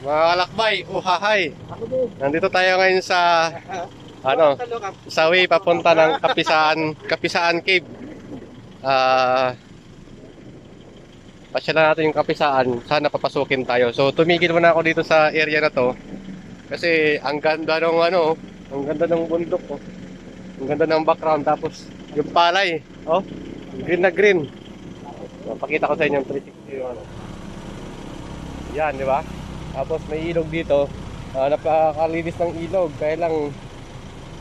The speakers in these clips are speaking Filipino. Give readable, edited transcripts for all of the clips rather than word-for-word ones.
Mga kalakbay, uhahay. Nandito tayo ngayon sa sa way papunta ng Kapisaan Cave. Pasyalan natin yung Kapisaan. Sana papasukin tayo. So tumigil muna ako dito sa area na to kasi ang ganda ng ang ganda ng bundok oh. Ang ganda ng background tapos yung palay, oh, green na green. Pakita ko sa inyo yung 360 yung yan, di ba? Tapos may ilog dito. Napakalinis ng ilog. Kaya lang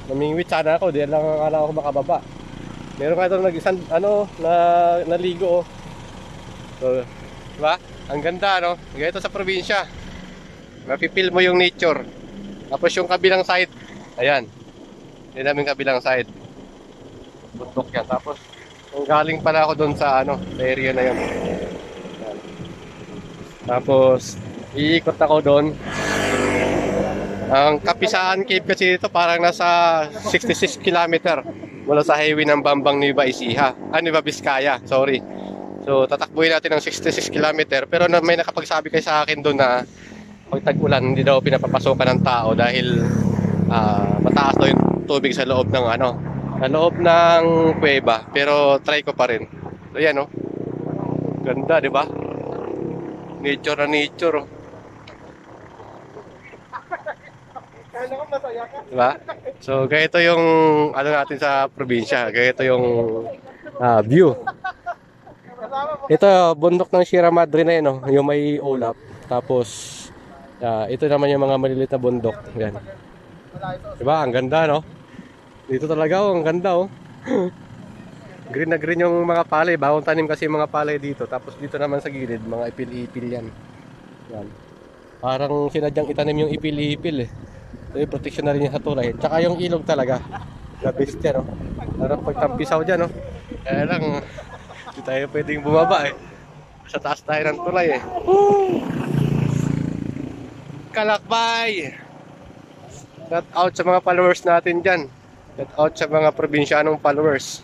namingwit sana ako. Di lang akala ko makababa. Meron ka ito naligo oh. So, di ba? Ang ganda no? Ganito sa probinsya. Mapipil mo yung nature. Tapos yung kabilang side. Ayan. Yan namin kabilang side. Bundok yan. Tapos ang galing pala ako doon sa sa area na yun. Ayan. Tapos iikot ako doon. Ang Kapisaan Cave kasi dito parang nasa 66 km mula sa highway ng Bambang Nueva Ecija. Nueva Vizcaya, sorry. So tatakbuhin natin ng 66 km pero may nakapagsabi kayo sa akin doon na pag tag-ulan hindi daw pinapapasokan ng tao dahil mataas daw yung tubig sa loob ng sa loob ng kuweba. Pero try ko pa rin. So yan oh. Ganda, di ba? Nature na nature oh. Diba? So ganito yung natin sa probinsya. Ganito yung view. Ito bundok ng Sierra Madre na yun oh. Yung may ulap. Tapos ito naman yung mga maliliit na bundok. Yan. Diba? Ang ganda no? Dito talaga oh. Ang ganda oh. Green na green yung mga palay. Bagong tanim kasi yung mga palay dito. Tapos dito naman sa gilid, mga ipil-ipil yan. Yan. Parang sinadyang itanim yung ipil-ipil eh. So, protection na rin yung sa tulay. Tsaka yung ilog talaga. The best yan, no? Parang pagtampisaw dyan, no? Kaya lang, hindi tayo pwedeng bumaba eh. Sa taas tayo ng tulay eh. Woo! Kalakbay! Shout out sa mga followers natin dyan. Shout out sa mga probinsyanong followers.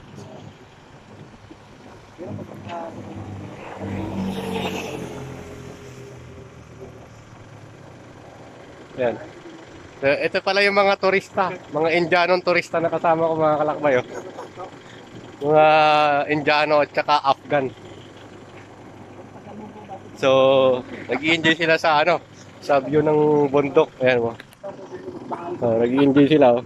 Yan. So, ito pala yung mga turista, mga Indianong turista na kasama ko mga kalakbay. Oh. Mga Indiano at saka Afghan. So, nag-i-enjoy sila sa sa view ng bundok. Ayan mo. So, nag-i-enjoy sila. Oh.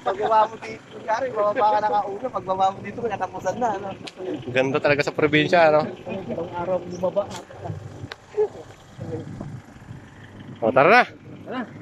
Pagbaba mo dito, kari, bababa ka nakaulo. Pagbaba mo dito, katapusan na. Ganda talaga sa probinsya, Itong araw bumaba. O, tara na. Tara.